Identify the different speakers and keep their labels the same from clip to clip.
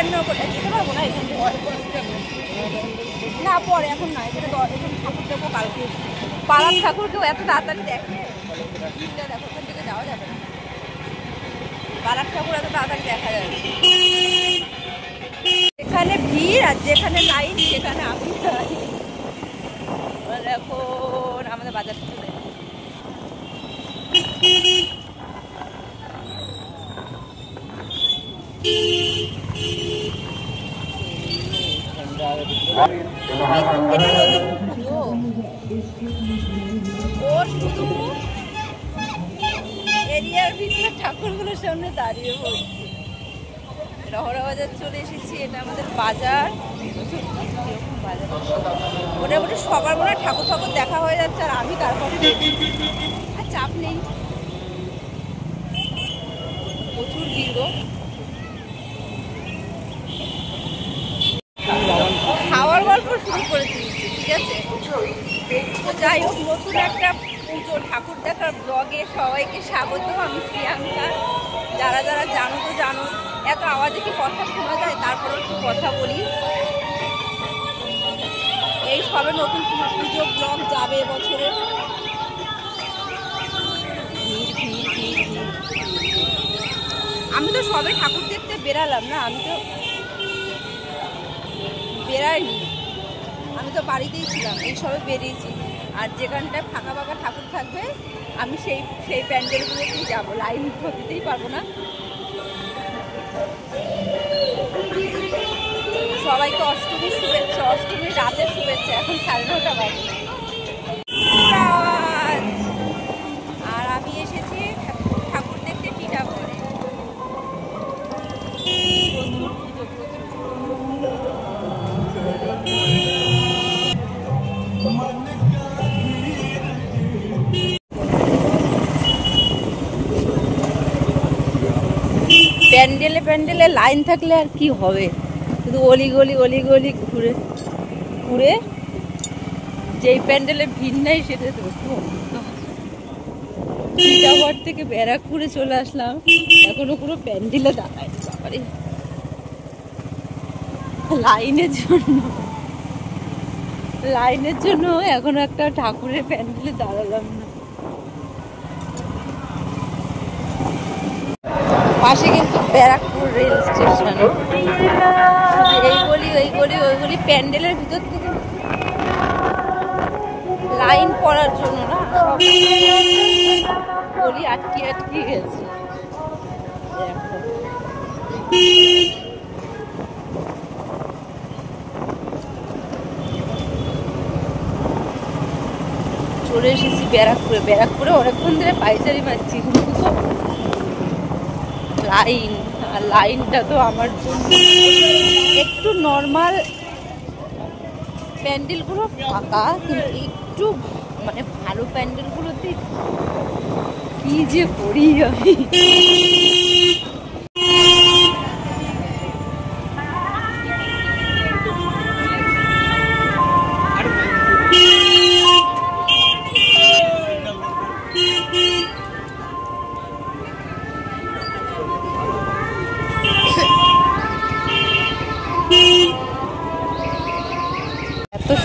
Speaker 1: রান্না করে যেতে পারবো না এখান থেকে, না পরে এখন না, এখানে ঠাকুর দেখবো কালকে। পাড়ার ঠাকুরকেও এত তাড়াতাড়ি দেখে, দেখো ওখান থেকে যাওয়া যাবে না, পাড়ার ঠাকুর এত তাড়াতাড়ি দেখা যাবে। এখানে ভিড় আর যেখানে লাইন সেখানে আমি এখন আমাদের বাজার চলে এরিয়ার ভিতরে ঠাকুরগুলোর সামনে দাঁড়িয়ে পড়ছি। রহরা বাজার চলে এসেছি, এটা আমাদের বাজার। মোটামুটি সবার মনে ঠাকুর ঠাকুর দেখা হয়ে যাচ্ছে, আর আমি তারপরে আর চাপ নেই, প্রচুর ভিড়। খাওয়ার গল্প শুরু করে দিয়েছি, ঠিক আছে। তো যাই হোক, নতুন একটা পুজো ঠাকুর দেখার ব্লগে সবাইকে স্বাগত। আমি প্রিয়াঙ্কা। যারা যারা জানো তো জানো, এত আওয়াজে কি কথা শোনা যায়, তারপরে একটু কথা বলি। এই সবে নতুন পুজো ব্লগ যাবে এবছরে। আমি তো সবে ঠাকুর দেখতে বেরালাম না, আমি তো বেরাইনি, আমি তো বাড়িতেই ছিলাম, এই সবে বেরিয়েছি। আর যেখানটায় ফাঁকা ফাঁকা ঠাকুর থাকবে আমি সেই প্যান্ডেলগুলোতেই যাবো, লাইন দিতেই পারবো না। সবাইকে অষ্টমীর শুভেচ্ছা, অষ্টমীর রাতের শুভেচ্ছা। এখন 9:30 বাজে আর আমি এসেছি ঠাকুর দেখতে টিটাগড়ে। প্যান্ডেলে প্যান্ডেলে লাইন থাকলে আর কি হবে, শুধু অলিগলি ঘুরে ঘুরে যেই প্যান্ডেলে ভিড় নাই সেটা দেখো। টিটাগড় থেকে ব্যারাকপুরে চলে আসলাম, এখনো পুরো প্যান্ডেলে দাঁড়ায় বাবারে লাইনের জন্য এখনো একটা ঠাকুরের প্যান্ডেলে দাঁড়ালাম না। পাশে কিন্তু ব্যারাকপুর রেল স্টেশন। এই গলি প্যান্ডেলের ভিতর থেকে লাইন পড়ার জন্য না, গলি আটকে গেছে। চলে এসেছি ব্যারাকপুরে অনেকক্ষণ ধরে পাইচারি মারছি, লাইন, আর লাইনটা তো আমার জন্য একটু নর্মাল প্যান্ডেলগুলো ফাঁকা, কিন্তু একটু মানে ভালো প্যান্ডেলগুলোতে কি যে করি আমি।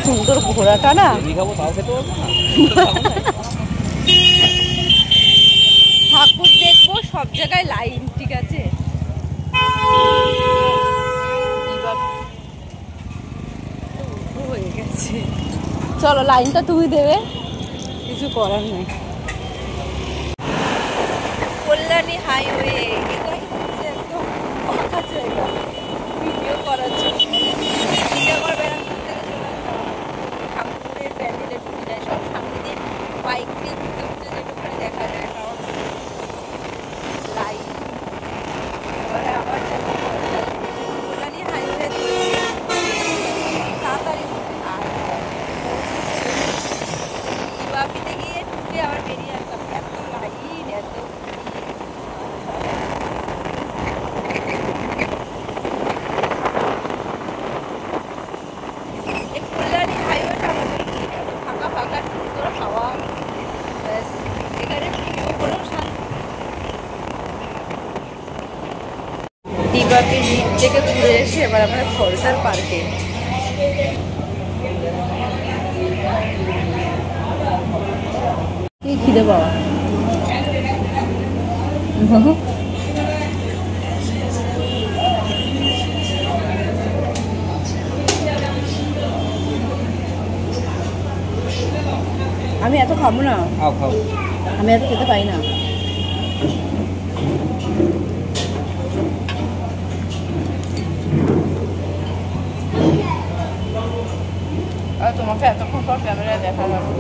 Speaker 1: সুন্দর ঘোড়াটা না, ঠাকুর দেখবো সব জায়গায় লাইন, ঠিক আছে। হয়ে গেছে, চলো লাইনটা তুমি দেবে, কিছু করার নেই। কল্যাণী হাইওয়ে একদম ফাঁকা জায়গা ভিডিও করার জন্য। ঠাকুরের প্যান্ডেলে ঢুকে যায় সব সামনে দিয়ে, বাইক দিয়ে ঢুকে যেখানে দেখা যায়, কারণ লাইন। এবারে আবার কল্যাণী হাইওয়ে তাড়াতাড়ি বাপিতে গিয়ে ঢুকে আবার বেরিয়ে আসলাম। এত লাইন, এত দিবাকে দ্বীপ থেকে ঘুরে এসে এবার আমরা খরচার পার্কে। কি খিদে পাওয়া আমি এত খাবো না, আমি এত খেতে পাই না। আর তোমাকে এতক্ষণ পর ক্যামেরায় দেখা যাবে,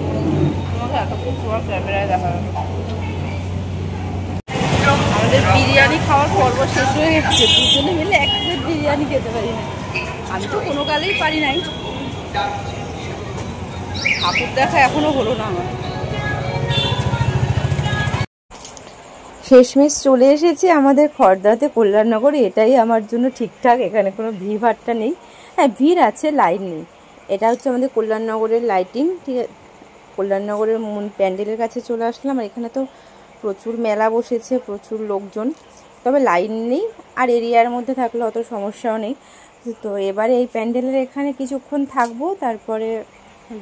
Speaker 1: তোমাকে এতক্ষণ পর ক্যামেরায় দেখা যাবে। আমাদের বিরিয়ানি খাওয়ার পর্ব শেষ হয়ে গেছে, দুজনে মিলে এক প্লেট বিরিয়ানি খেতে পারি না। আমি তো কোনো কালেই পারি নাই, ঠাকুর দেখা এখনো হলো না আমার। শেষমেশ চলে এসেছি আমাদের খড়দাতে কল্যাণনগরে। এটাই আমার জন্য ঠিকঠাক, এখানে কোনো ভিড় ভাট্টা নেই। হ্যাঁ ভিড় আছে, লাইন নেই। এটা হচ্ছে আমাদের কল্যাণনগরের লাইটিং, ঠিক আছে। কল্যাণনগরের প্যান্ডেলের কাছে চলে আসলাম। আর এখানে তো প্রচুর মেলা বসেছে, প্রচুর লোকজন, তবে লাইন নেই। আর এরিয়ার মধ্যে থাকলে অত সমস্যাও নেই। তো এবারে এই প্যান্ডেলের এখানে কিছুক্ষণ থাকবো, তারপরে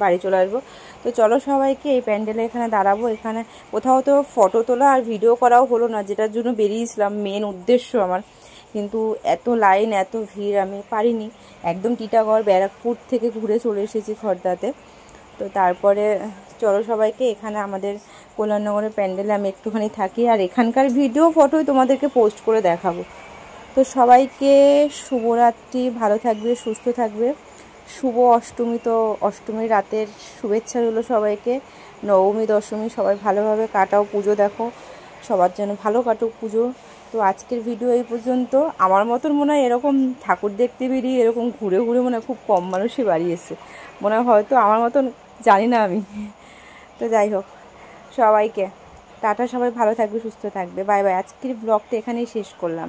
Speaker 1: বাড়ি চলে আসবো। তো চলো সবাইকে এই প্যান্ডেলে এখানে দাঁড়াবো। এখানে কোথাও তো ফটো তোলা আর ভিডিও করাও হলো না, যেটার জন্য বেরিয়েছিলাম, মেন উদ্দেশ্য আমার। কিন্তু এত লাইন, এত ভিড়, আমি পারিনি। একদম টিটাগড় ব্যারাকপুর থেকে ঘুরে চলে এসেছি খড়দাতে। তো তারপরে চলো সবাইকে এখানে আমাদের কল্যাণনগরের প্যান্ডেলে আমি একটুখানি থাকি, আর এখানকার ভিডিও ফটোই তোমাদেরকে পোস্ট করে দেখাবো। তো সবাইকে শুভরাত্রি, ভালো থাকবে, সুস্থ থাকবে। শুভ অষ্টমী, তো অষ্টমীর রাতের শুভেচ্ছা রইল সবাইকে। নবমী দশমী সবাই ভালোভাবে কাটাও, পুজো দেখো, সবার জন্য ভালো কাটুক পুজো। তো আজকের ভিডিও এই পর্যন্ত। আমার মতন মনে হয় এরকম ঠাকুর দেখতে বেরিয়ে এরকম ঘুরে ঘুরে মনে হয় খুব কম মানুষই বাড়ি এসে, মনে হয় হয়তো আমার মতন, জানি না আমি। তো যাই হোক, সবাইকে টাটা, সবাই ভালো থাকবে, সুস্থ থাকবে, বাই বাই। আজকের ব্লগটা এখানেই শেষ করলাম।